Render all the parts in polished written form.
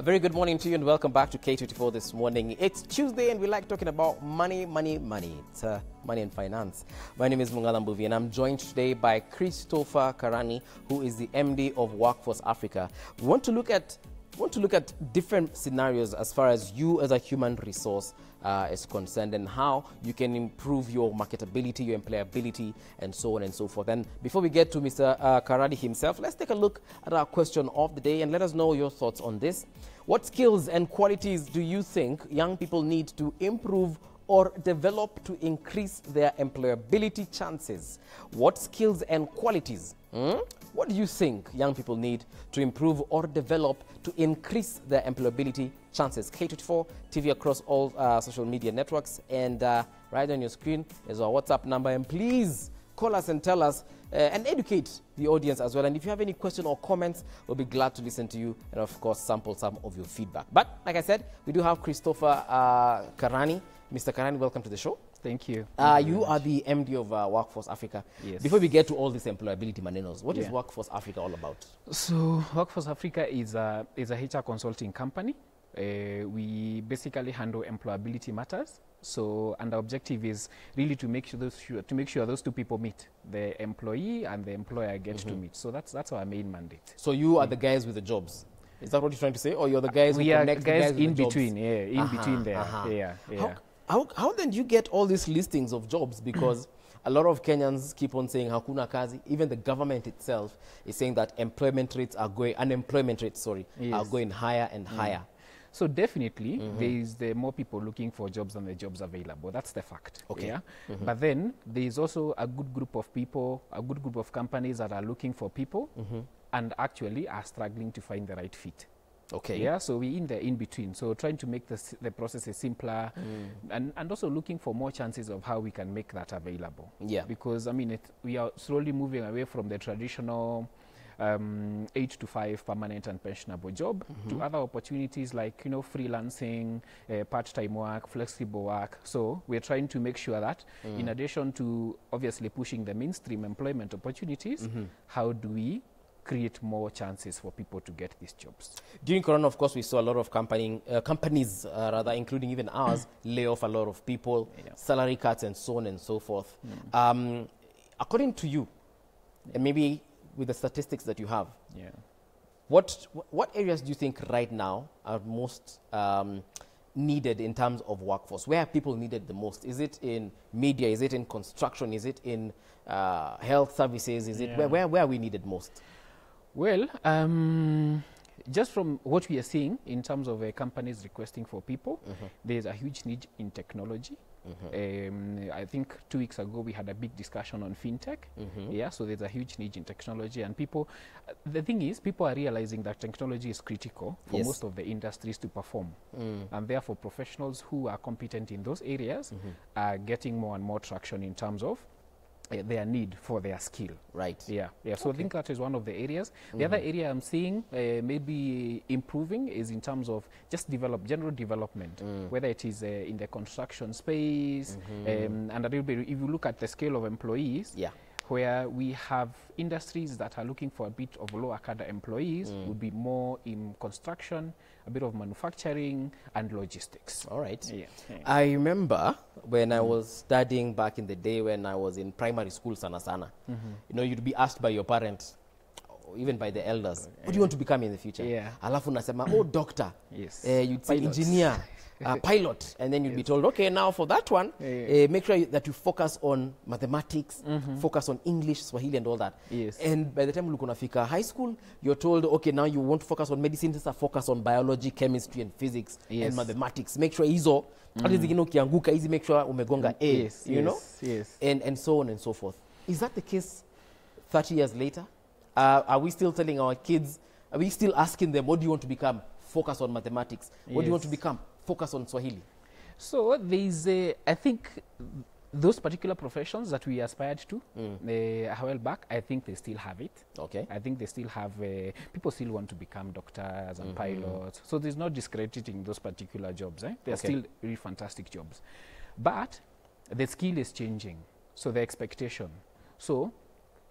A very good morning to you and welcome back to K24 this morning. It's Tuesday and we like talking about money. It's money and finance. My name is Mungala Mbuvi and I'm joined today by Christopher Karani, who is the MD of Workforce Africa. We want to look at different scenarios as far as you as a human resource is concerned and how you can improve your marketability, your employability, and so on and so forth. And before we get to Mr. Karani himself, let's take a look at our question of the day and let us know your thoughts on this. What skills and qualities do you think young people need to improve or develop to increase their employability chances? What skills and qualities? What do you think young people need to improve or develop to increase their employability chances? K24 TV across all social media networks, and right on your screen is our WhatsApp number. And please call us and tell us and educate the audience as well. And if you have any question or comments, we'll be glad to listen to you and, of course, sample some of your feedback. But like I said, we do have Christopher Karani. Mr. Karani, welcome to the show. Thank you. You are the MD of Workforce Africa. Yes. Before we get to all these employability manenos, what is Workforce Africa all about? So Workforce Africa is a HR consulting company. We basically handle employability matters. So, and the objective is really to make sure those two people meet, the employee and the employer get to meet. So that's our main mandate. So you are the guys with the jobs. Is that what you're trying to say, or you're the guys who connect the guys in with the between? jobs? Yeah, in between there. Yeah. How then do you get all these listings of jobs? Because a lot of Kenyans keep on saying hakuna kazi. Even the government itself is saying that unemployment rates are going higher and higher. So definitely there is the more people looking for jobs than the jobs available. That's the fact. Okay. Yeah. But then there is also a good group of people, a good group of companies that are looking for people and actually are struggling to find the right fit. Okay. Yeah, so we're in the in-between. So trying to make the process simpler and also looking for more chances of how we can make that available. Yeah. Because, I mean, we are slowly moving away from the traditional 8 to 5 permanent and pensionable job to other opportunities like, freelancing, part-time work, flexible work. So we're trying to make sure that in addition to obviously pushing the mainstream employment opportunities, how do we create more chances for people to get these jobs? During Corona, of course, we saw a lot of companies, including even ours, lay off a lot of people, salary cuts, and so on and so forth. According to you, and maybe with the statistics that you have, what areas do you think right now are most needed in terms of workforce? Where are people needed the most? Is it in media? Is it in construction? Is it in health services? Is it where are we needed most? Well, just from what we are seeing in terms of companies requesting for people, there's a huge need in technology. I think 2 weeks ago we had a big discussion on fintech. So there's a huge need in technology, and people, the thing is, people are realizing that technology is critical for most of the industries to perform, and therefore professionals who are competent in those areas are getting more and more traction in terms of their need for their skill. Right. So I think that is one of the areas. The other area I'm seeing maybe improving is in terms of just general development, whether it is in the construction space, and a little bit, if you look at the scale of employees, where we have industries that are looking for a bit of lower cadre employees, would be more in construction, a bit of manufacturing, and logistics. All right. I remember when I was studying back in the day when I was in primary school, sana. You'd be asked by your parents, even by the elders, what do you want to become in the future? Alafu nasema, oh, doctor. You'd say engineer. Pilot, and then you'd be told, okay, now for that one, make sure that you focus on mathematics, focus on English, Swahili, and all that. And by the time you fika high school, you're told, okay, now you want to focus on medicine, just focus on biology, chemistry, and physics, and mathematics. Make sure hizo, make sure umegonga A, and so on and so forth. Is that the case 30 years later? Are we still telling our kids, are we still asking them, what do you want to become? Focus on mathematics. What do you want to become? Focus on Swahili. So there's I think those particular professions that we aspired to a while back, I think they still have it. Okay. I think they still have, people still want to become doctors and pilots. So there's no discrediting those particular jobs. They're still really fantastic jobs. But the skill is changing. So the expectation. So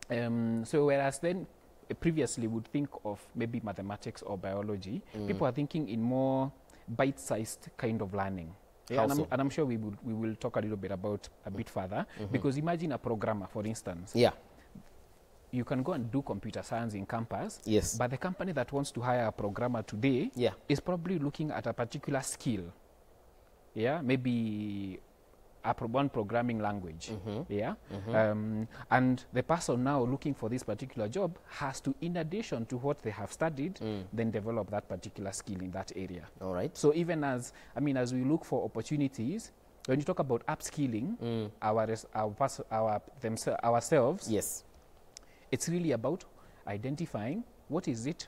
whereas then previously would think of maybe mathematics or biology, people are thinking in more bite-sized kind of learning. Yeah, and I'm sure we will talk a little bit about a bit further, because imagine a programmer, for instance. Yeah. You can go and do computer science in campus, Yes. but the company that wants to hire a programmer today is probably looking at a particular skill. Yeah, maybe one programming language. Yeah, and the person now looking for this particular job has to, in addition to what they have studied, then develop that particular skill in that area. All right. So even as as we look for opportunities, when you talk about upskilling ourselves, yes, it's really about identifying what is it,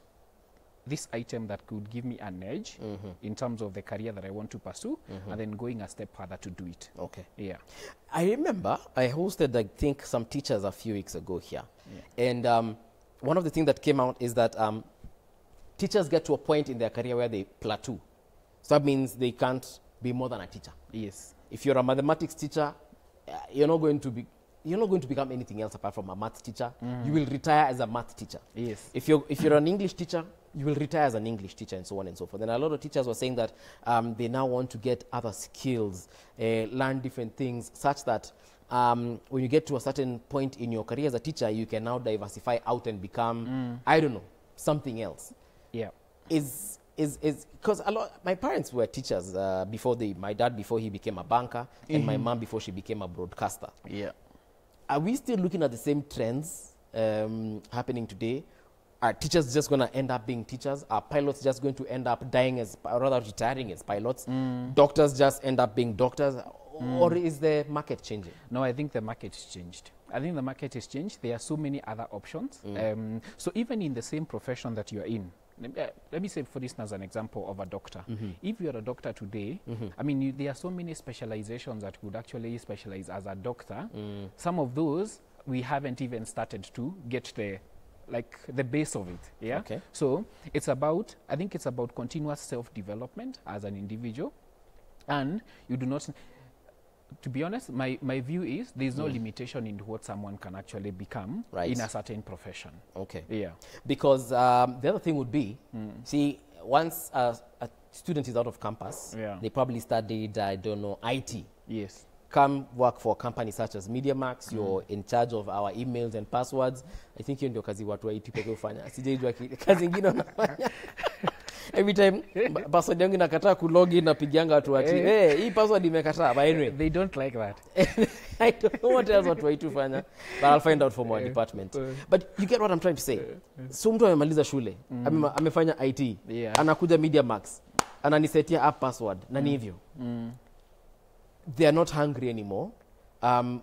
this item that could give me an edge in terms of the career that I want to pursue, and then going a step further to do it. Okay. Yeah. I remember I hosted, I think, some teachers a few weeks ago here. Yeah. And one of the things that came out is that teachers get to a point in their career where they plateau. So that means they can't be more than a teacher. Yes. If you're a mathematics teacher, you're not going to become anything else apart from a math teacher. You will retire as a math teacher. Yes. If you're an English teacher, you will retire as an English teacher, and so on and so forth. And a lot of teachers were saying that they now want to get other skills, learn different things, such that when you get to a certain point in your career as a teacher, you can now diversify out and become, I don't know, something else. Yeah. Is because my parents were teachers my dad before he became a banker, and my mom before she became a broadcaster. Yeah. Are we still looking at the same trends happening today? Are teachers just going to end up being teachers? Are pilots just going to end up retiring as pilots? Doctors just end up being doctors? Or is the market changing? No, I think the market has changed. I think the market has changed. There are so many other options. So even in the same profession that you are in, let me say, for instance, an example of a doctor. If you're a doctor today, there are so many specializations that would actually specialize as a doctor. Some of those, we haven't even started to get the base of it. Yeah. Okay. So I think it's about continuous self-development as an individual, and you do not. To be honest, my view is there's no limitation in what someone can actually become in a certain profession. Okay. Yeah. Because the other thing would be, see, once a student is out of campus, they probably studied, I don't know, IT. Yes. Come work for a company such as MediaMax, you're in charge of our emails and passwords. I think hiyo ndio kazi watu wa IT pekee hufanya. Sijaijua kazi ingine wanafanya. Every time password yangu inakataa kulogin napigianga watu ati hii password imekataa. But anyway, they don't like that. I don't know what else watu wa IT hufanya, but I'll find out from our department. But you get what I'm trying to say. So mtu amemaliza shule, amefanya IT, anakuja MediaMax, ananisetia app password na ni hivyo. They are not hungry anymore.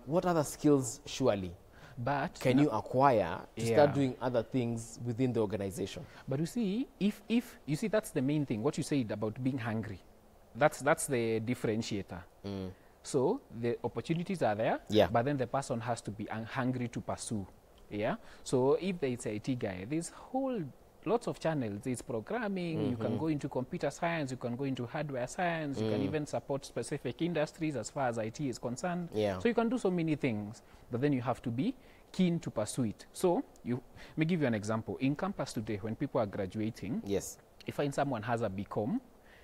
What other skills surely can you acquire to start doing other things within the organization? But you see, if you see, that's the main thing. What you said about being hungry, that's the differentiator. So the opportunities are there, but then the person has to be hungry to pursue. Yeah. So if there is an IT guy, there's lots of channels. There's programming, you can go into computer science, you can go into hardware science, you can even support specific industries as far as IT is concerned. So you can do so many things, but then you have to be keen to pursue it. So let me give you an example. In campus today, when people are graduating, you find someone has a BCom,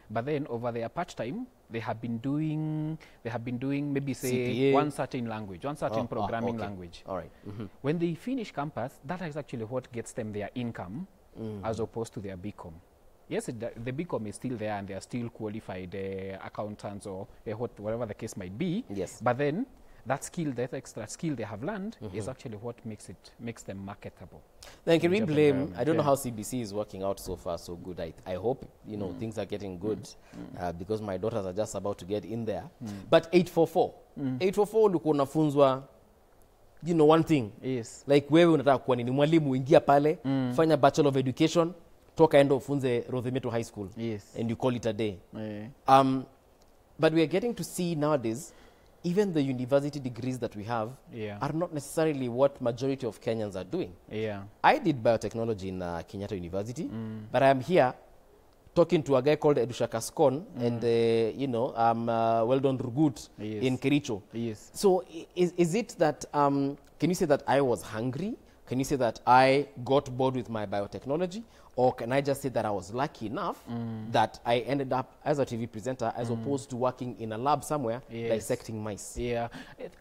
but then over their part-time, they have been doing maybe say CPA. one certain language, one certain programming language. All right. When they finish campus, that is actually what gets them their income, as opposed to their BCom. Yes, the BCom is still there and they are still qualified accountants or whatever the case might be. Yes. But then that skill, that extra skill they have learned is actually what makes them marketable. Then can we blame, I don't know how CBC is working out so far so good. I hope, things are getting good because my daughters are just about to get in there. But 844. 844 ulikuwa unafunzwa one thing. Yes. Like wewe unataka kuwa nini? Mwalimu ingia pale, fanya Bachelor of Education, toka endo ufunze Rothimeto High School. Yes. And you call it a day. But we are getting to see nowadays, even the university degrees that we have are not necessarily what majority of Kenyans are doing. I did biotechnology in Kenyatta University, but I am here talking to a guy called Edusha Kaskon and, I'm Weldon Rugut in Kericho. Yes. So is it that, can you say that I was hungry? can you say that I got bored with my biotechnology, or can I just say that I was lucky enough that I ended up as a TV presenter as opposed to working in a lab somewhere dissecting mice? Yeah,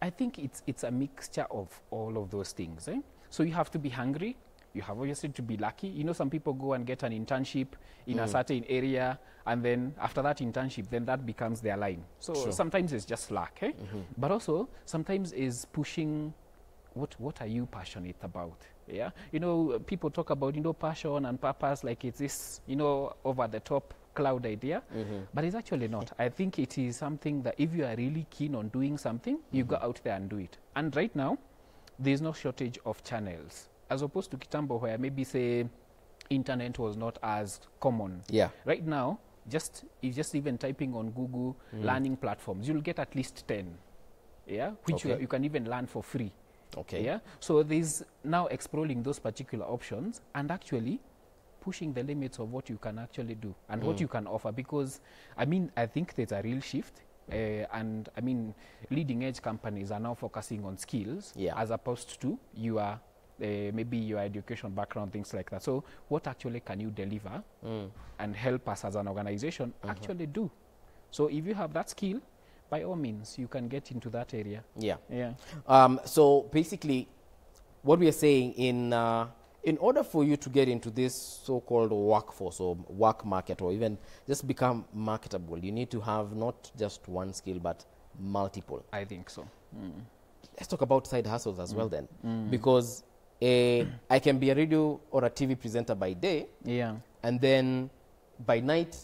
I think it's a mixture of all of those things. So you have to be hungry. You have obviously to be lucky. You know, some people go and get an internship in a certain area, and then after that internship, then that becomes their line. So sometimes it's just luck, but also sometimes is pushing. What are you passionate about? Yeah, you know, people talk about, you know, passion and purpose like it's this, you know, over the top cloud idea, but it's actually not. I think it is something that if you are really keen on doing something, you go out there and do it. And right now, there's no shortage of channels, as opposed to Kitambo, where maybe say internet was not as common. Yeah. Right now, just even typing on Google learning platforms, you'll get at least 10. Yeah, which you can even learn for free. Okay. Yeah. So there's now exploring those particular options and actually pushing the limits of what you can actually do and what you can offer. Because I mean, I think there's a real shift. And I mean, leading edge companies are now focusing on skills as opposed to your maybe your education background, things like that. So what actually can you deliver and help us as an organization actually do? So if you have that skill, by all means, you can get into that area. Yeah. Yeah. So basically, what we are saying in order for you to get into this so-called workforce or work market, or even just become marketable, you need to have not just one skill but multiple. I think so. Let's talk about side hustles as well then, because I can be a radio or a TV presenter by day, and then by night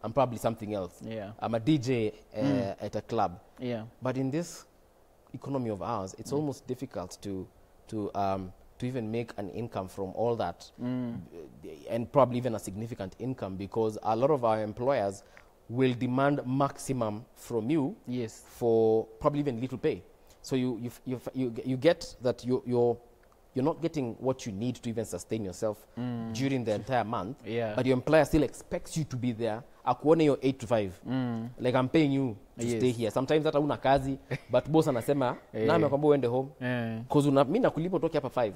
I'm probably something else. I'm a DJ at a club. But in this economy of ours, it's almost difficult to even make an income from all that, and probably even a significant income, because a lot of our employers will demand maximum from you for probably even little pay. So you get that you're not getting what you need to even sustain yourself during the entire month, but your employer still expects you to be there. Akuone your 8 to 5. Like, I'm paying you to stay here. Sometimes hata una kazi, but boss anasema, na amekwambia uende home. Because mimi nakulipa utoke hapa 5.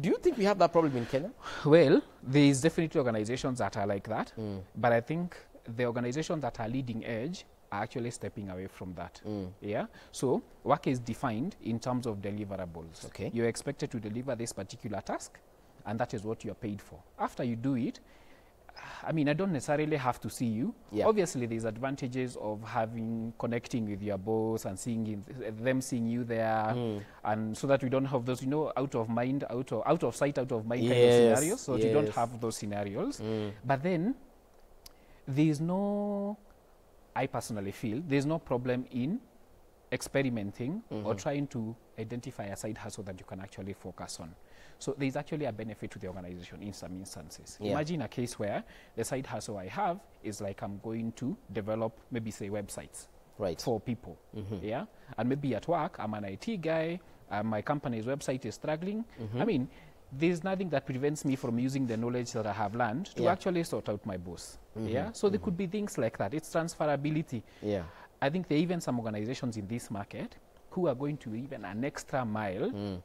Do you think we have that problem in Kenya? Well, there's definitely organizations that are like that, but I think the organizations that are leading edge are actually stepping away from that. So work is defined in terms of deliverables. Okay. You're expected to deliver this particular task, and that is what you're paid for. After you do it, I mean, I don't necessarily have to see you. Obviously, there's advantages of connecting with your boss and them seeing you there, and so that we don't have those, you know, out of sight, out of mind kind of scenarios. So you don't have those scenarios. But then there's no, I personally feel, there's no problem in experimenting or trying to identify a side hustle that you can actually focus on. So there's actually a benefit to the organization in some instances. Imagine a case where the side hustle I have is like I'm going to develop maybe say websites for people. And maybe at work I'm an IT guy, my company's website is struggling. I mean, there's nothing that prevents me from using the knowledge that I have learned to actually sort out my boss. So there could be things like that. It's transferability. I think there are even some organizations in this market who are going to even an extra mile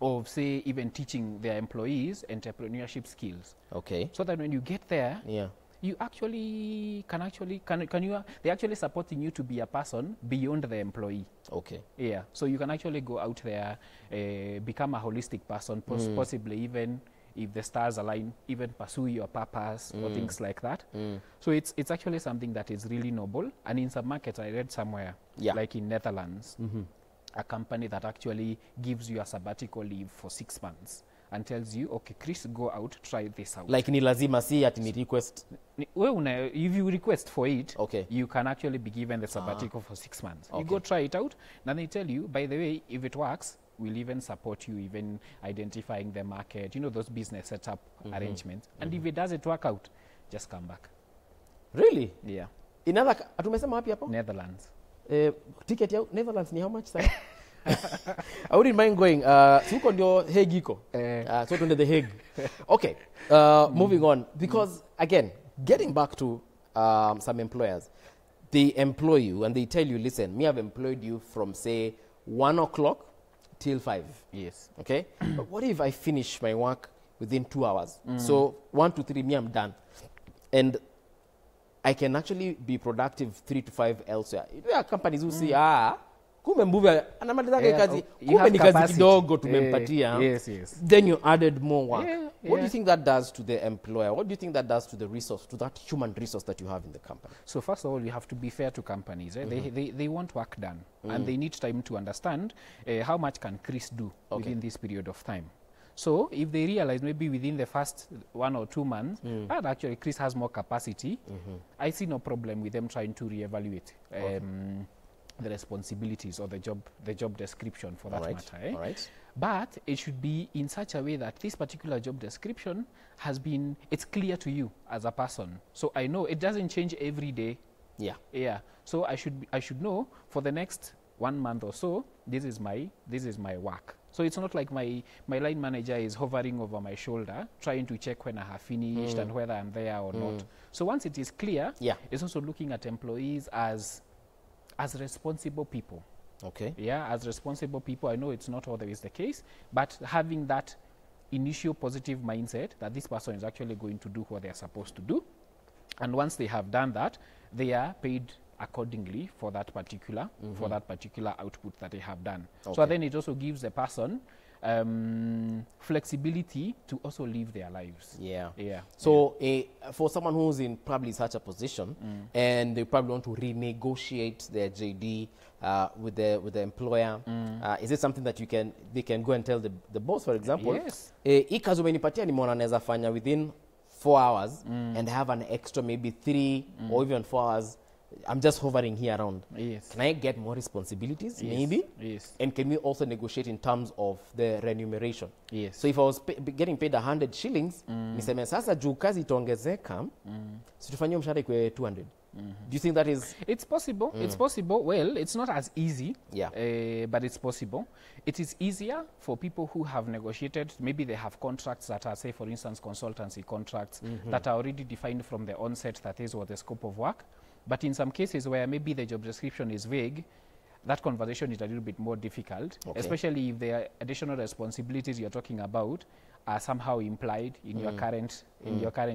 of, say, even teaching their employees entrepreneurship skills. So that when you get there, you actually they're actually supporting you to be a person beyond the employee. So you can actually go out there, become a holistic person, possibly even if the stars align, even pursue your purpose or things like that. So it's actually something that is really noble. And in some markets, I read somewhere, like in Netherlands, a company that actually gives you a sabbatical leave for 6 months and tells you, okay, Chris, go out, try this out. Like ni lazima si ati ni request. If you request for it, you can actually be given the sabbatical for 6 months. You go try it out, and they tell you, by the way, if it works, we'll even support you, even identifying the market, you know, those business setup arrangements. And if it doesn't work out, just come back. Really? Yeah. In other, atumesema wapi hapo? Netherlands. Ticket ya Netherlands ni how much, sir? I wouldn't mind going. Suko ndio Hague iko. So to the Hague. Okay. Moving on, because again, getting back to some employers, they employ you and they tell you, listen, me, I've employed you from say 1 o'clock till 5. Yes. Okay? But what if I finish my work within 2 hours? So 1 to 3, me, I'm done. And I can actually be productive 3 to 5 elsewhere. There are companies who say, kumbe Mbuvi anamaliza kazi, kumbe ni kazi kidogo tumempatia. Yes, yes. Then you added more work. Yeah, What do you think that does to the employer? What do you think that does to the resource, to that human resource that you have in the company? So first of all, you have to be fair to companies. They want work done, and they need time to understand how much can Chris do within this period of time. So if they realize maybe within the first 1 or 2 months that actually Chris has more capacity, I see no problem with them trying to reevaluate the responsibilities or the job description for that matter. All right. But it should be in such a way that this particular job description it's clear to you as a person. So I know it doesn't change every day. Yeah. Yeah. So I should know for the next 1 month or so, this is my work. So it's not like my line manager is hovering over my shoulder, trying to check when I have finished and whether I'm there or not. So once it is clear, it's also looking at employees as responsible people. Okay. Yeah, as responsible people. I know it's not always the case, but having that initial positive mindset that this person is actually going to do what they're supposed to do. And once they have done that, they are paid accordingly for that particular output that they have done. Okay. So then it also gives the person flexibility to also live their lives. Yeah. So for someone who's in probably such a position and they probably want to renegotiate their JD with the employer, is it something that they can go and tell the boss, for example? Yes. Hii kazi umenipatia nimeona naweza fanya within 4 hours and have an extra maybe 3 or even 4 hours. I'm just hovering here around. Yes. Can I get more responsibilities? Yes. Maybe. Yes. And can we also negotiate in terms of the remuneration? Yes. So if I was getting paid 100 shillings, niseme sasa juu kazi itaongezeka, situfanyie mshahara kwa 200. Do you think that is? It's possible. It's possible. Well, it's not as easy. Yeah. But it's possible. It is easier for people who have negotiated. Maybe they have contracts that are, say, for instance, consultancy contracts that are already defined from the onset. That is what the scope of work. But in some cases where maybe the job description is vague, that conversation is a little bit more difficult, especially if the additional responsibilities you're talking about are somehow implied in your current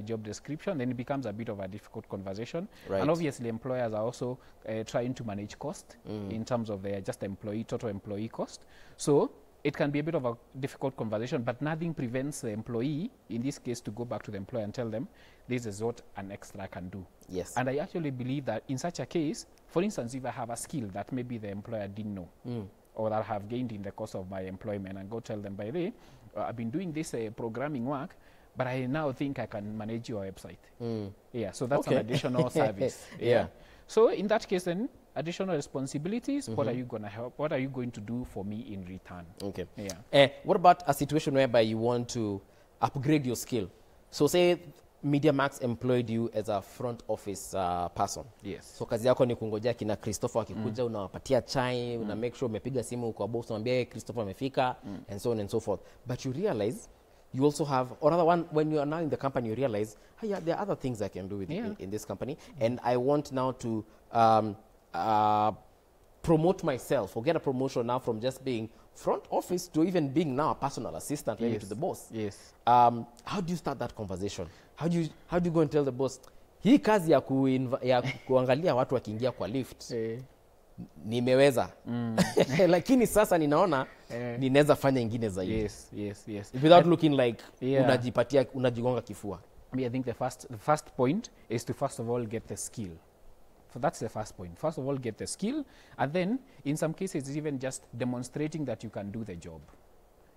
job description. Then it becomes a bit of a difficult conversation. Right. And obviously employers are also trying to manage cost in terms of their just total employee cost. So it can be a bit of a difficult conversation, but nothing prevents the employee, in this case, to go back to the employer and tell them, this is what an extra can do. Yes. And I actually believe that in such a case, for instance, if I have a skill that maybe the employer didn't know, or that I have gained in the course of my employment, and go tell them, by the way, I've been doing this programming work, but I now think I can manage your website. Yeah, so that's an additional service. Yeah. So in that case, then, additional responsibilities, what are you going to help? What are you going to do for me in return? Okay. Yeah. What about a situation whereby you want to upgrade your skill? So say MediaMax employed you as a front office person. Yes. So kazi yako ni kungojea kina Christopher akikuja, unawapatia chai, una make sure umepiga simu kwa boss, unamwambia Christopher amefika, and so on and so forth. But you realize you also have, or other one, when you are now in the company, you realize, hey, yeah, there are other things I can do with in this company, and I want now to promote myself or get a promotion now from just being front office to even being now a personal assistant maybe to the boss. Yes. How do you start that conversation? How do you go and tell the boss, hii kazi ya kuangalia watu wakiingia kwa lift nimeweza, lakini sasa ninaona ninaweza fanya ingine zaidi. Yes. Without looking like unajigonga kifua. I think the first point is to first of all get the skill. So that's the first point. First of all, get the skill, and then in some cases, it's even just demonstrating that you can do the job.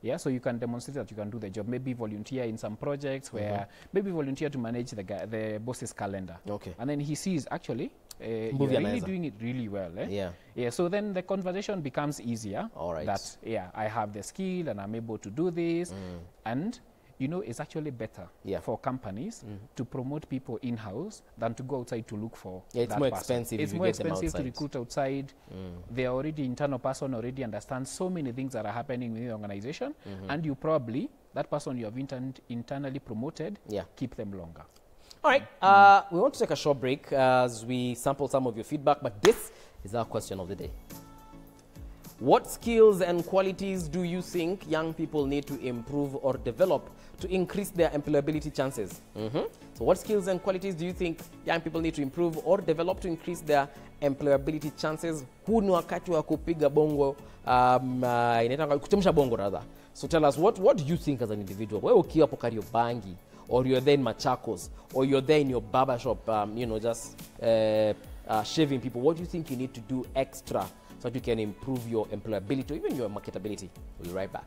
Yeah, so you can demonstrate that you can do the job. Maybe volunteer in some projects where maybe volunteer to manage the boss's calendar. Okay. And then he sees actually you're really doing it really well. Yeah. So then the conversation becomes easier. All right. That I have the skill and I'm able to do this, and you know, it's actually better for companies to promote people in-house than to go outside to look for it's more expensive. It's more expensive to recruit outside. They are already internal person, already understands so many things that are happening within the organization, and you probably, that person you have internally promoted, keep them longer. All right, we want to take a short break as we sample some of your feedback, but this is our question of the day. What skills and qualities do you think young people need to improve or develop to increase their employability chances? So what skills and qualities do you think young people need to improve or develop to increase their employability chances? Huu ni wakati wa kupiga bongo, inaitwa kuchemsha bongo rather. So tell us, what do you think as an individual? Wewe ukiwa hapo Kariobangi, or you're there in Machakos, or you're there in your barber shop, just shaving people, what do you think you need to do extra so that you can improve your employability or even your marketability? We'll be right back.